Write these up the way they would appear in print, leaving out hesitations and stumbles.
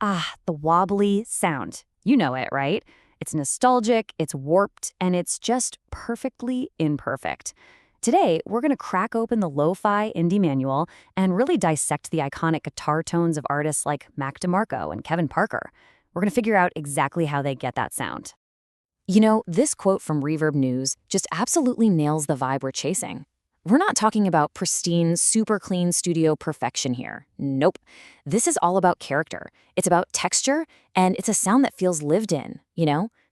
Ah, the wobbly sound. You know it, right? It's nostalgic, it's warped, and it's just perfectly imperfect. Today, we're going to crack open the lo-fi indie manual and really dissect the iconic guitar tones of artists like Mac DeMarco and Kevin Parker. We're going to figure out exactly how they get that sound. You know, this quote from Reverb News just absolutely nails the vibe we're chasing. We're not talking about pristine, super clean studio perfection here. Nope. This is all about character. It's about texture, and it's a sound that feels lived in,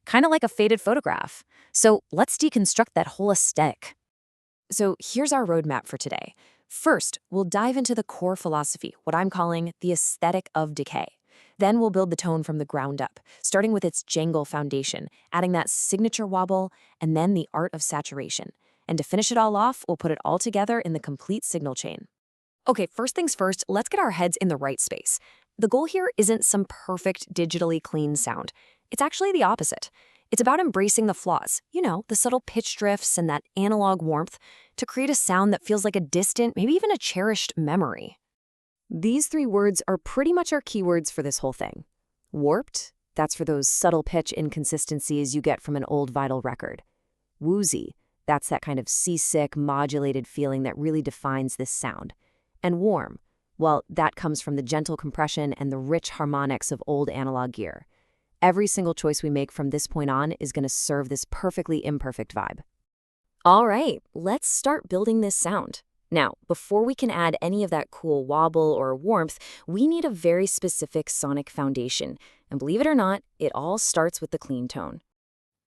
kind of like a faded photograph. So let's deconstruct that whole aesthetic. So here's our roadmap for today. First, we'll dive into the core philosophy, what I'm calling the aesthetic of decay. Then we'll build the tone from the ground up, starting with its jangle foundation, adding that signature wobble, and then the art of saturation. And to finish it all off, we'll put it all together in the complete signal chain. Okay, first things first, let's get our heads in the right space. The goal here isn't some perfect digitally clean sound. It's actually the opposite. It's about embracing the flaws, the subtle pitch drifts and that analog warmth, to create a sound that feels like a distant, maybe even a cherished memory. These three words are pretty much our keywords for this whole thing. Warped, that's for those subtle pitch inconsistencies you get from an old vinyl record. Woozy, that's that kind of seasick, modulated feeling that really defines this sound. And warm, well, that comes from the gentle compression and the rich harmonics of old analog gear. Every single choice we make from this point on is going to serve this perfectly imperfect vibe. All right, let's start building this sound. Now, before we can add any of that cool wobble or warmth, we need a very specific sonic foundation. And believe it or not, it all starts with the clean tone.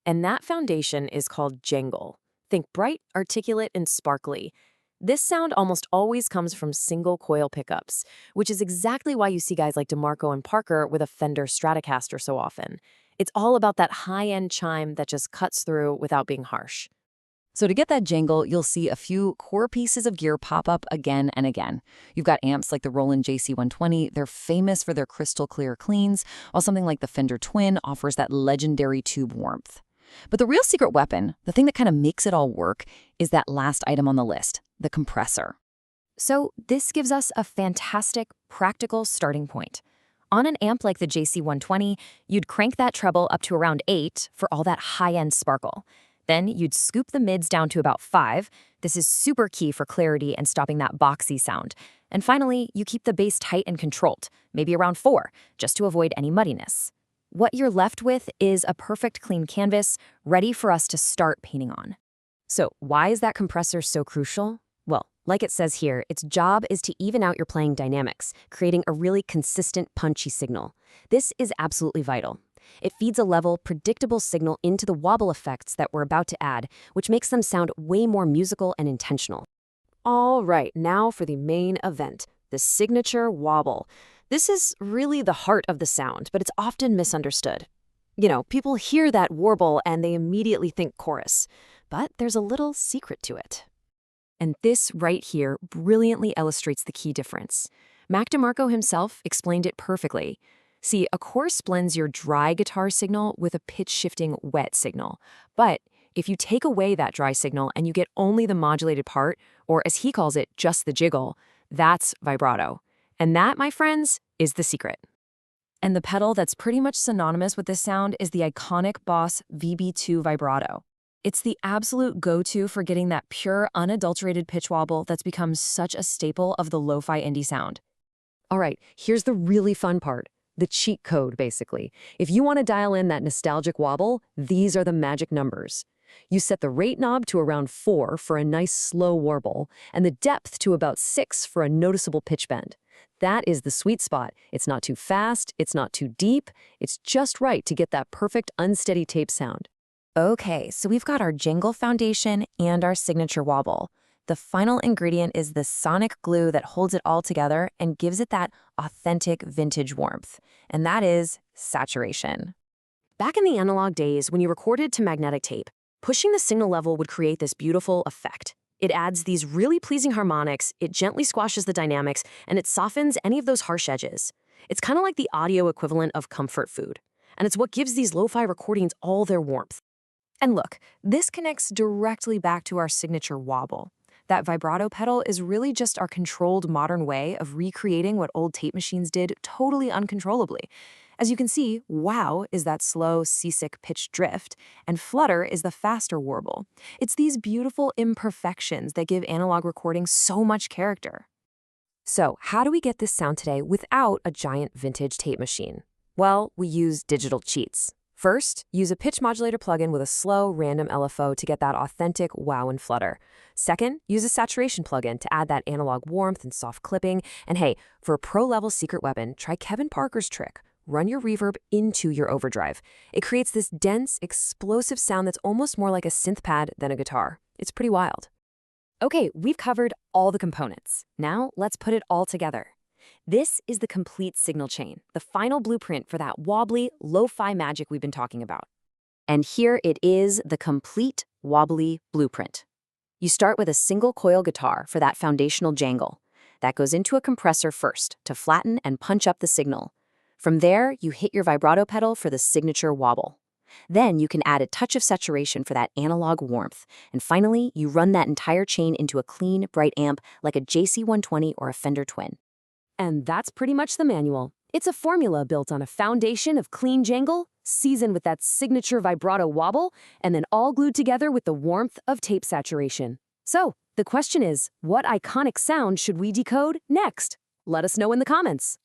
And that foundation is called Jangle. Think bright, articulate, and sparkly. This sound almost always comes from single coil pickups, which is exactly why you see guys like DeMarco and Parker with a Fender Stratocaster so often. It's all about that high-end chime that just cuts through without being harsh. So to get that jangle, you'll see a few core pieces of gear pop up again and again. You've got amps like the Roland JC120. They're famous for their crystal clear cleans, while something like the Fender Twin offers that legendary tube warmth. But the real secret weapon, the thing that kind of makes it all work, is that last item on the list, the compressor. So this gives us a fantastic, practical starting point. On an amp like the JC120, you'd crank that treble up to around 8 for all that high-end sparkle. Then you'd scoop the mids down to about 5. This is super key for clarity and stopping that boxy sound. And finally, you keep the bass tight and controlled, maybe around 4, just to avoid any muddiness. What you're left with is a perfect clean canvas, ready for us to start painting on. So why is that compressor so crucial? Well, like it says here, its job is to even out your playing dynamics, creating a really consistent, punchy signal. This is absolutely vital. It feeds a level, predictable signal into the wobble effects that we're about to add, which makes them sound way more musical and intentional. All right, now for the main event, the signature wobble. This is really the heart of the sound, but it's often misunderstood. People hear that warble and they immediately think chorus, but there's a little secret to it. And this right here brilliantly illustrates the key difference. Mac DeMarco himself explained it perfectly. See, a chorus blends your dry guitar signal with a pitch-shifting wet signal. But if you take away that dry signal and you get only the modulated part, or as he calls it, just the jiggle, that's vibrato. And that, my friends, is the secret. And the pedal that's pretty much synonymous with this sound is the iconic Boss VB2 Vibrato. It's the absolute go-to for getting that pure, unadulterated pitch wobble that's become such a staple of the lo-fi indie sound. All right, here's the really fun part. The cheat code, basically. If you want to dial in that nostalgic wobble, these are the magic numbers. You set the rate knob to around 4 for a nice slow warble, and the depth to about 6 for a noticeable pitch bend. That is the sweet spot. It's not too fast, it's not too deep, it's just right to get that perfect unsteady tape sound. Okay, so we've got our jangle foundation and our signature wobble. The final ingredient is the sonic glue that holds it all together and gives it that authentic vintage warmth, and that is saturation. Back in the analog days, when you recorded to magnetic tape, pushing the signal level would create this beautiful effect. It adds these really pleasing harmonics, it gently squashes the dynamics, and it softens any of those harsh edges. It's kind of like the audio equivalent of comfort food. And it's what gives these lo-fi recordings all their warmth. And look, this connects directly back to our signature wobble. That vibrato pedal is really just our controlled modern way of recreating what old tape machines did totally uncontrollably. As you can see, wow is that slow, seasick pitch drift, and flutter is the faster warble. It's these beautiful imperfections that give analog recording so much character. So, how do we get this sound today without a giant vintage tape machine? Well, we use digital cheats. First, use a pitch modulator plugin with a slow, random LFO to get that authentic wow and flutter. Second, use a saturation plugin to add that analog warmth and soft clipping. And hey, for a pro-level secret weapon, try Kevin Parker's trick. Run your reverb into your overdrive. It creates this dense, explosive sound that's almost more like a synth pad than a guitar. It's pretty wild. Okay, we've covered all the components. Now let's put it all together. This is the complete signal chain, the final blueprint for that wobbly, lo-fi magic we've been talking about. And here it is, the complete wobbly blueprint. You start with a single coil guitar for that foundational jangle. That goes into a compressor first to flatten and punch up the signal. From there, you hit your vibrato pedal for the signature wobble. Then you can add a touch of saturation for that analog warmth. And finally, you run that entire chain into a clean, bright amp like a JC120 or a Fender Twin. And that's pretty much the manual. It's a formula built on a foundation of clean jangle, seasoned with that signature vibrato wobble, and then all glued together with the warmth of tape saturation. So, the question is, what iconic sound should we decode next? Let us know in the comments.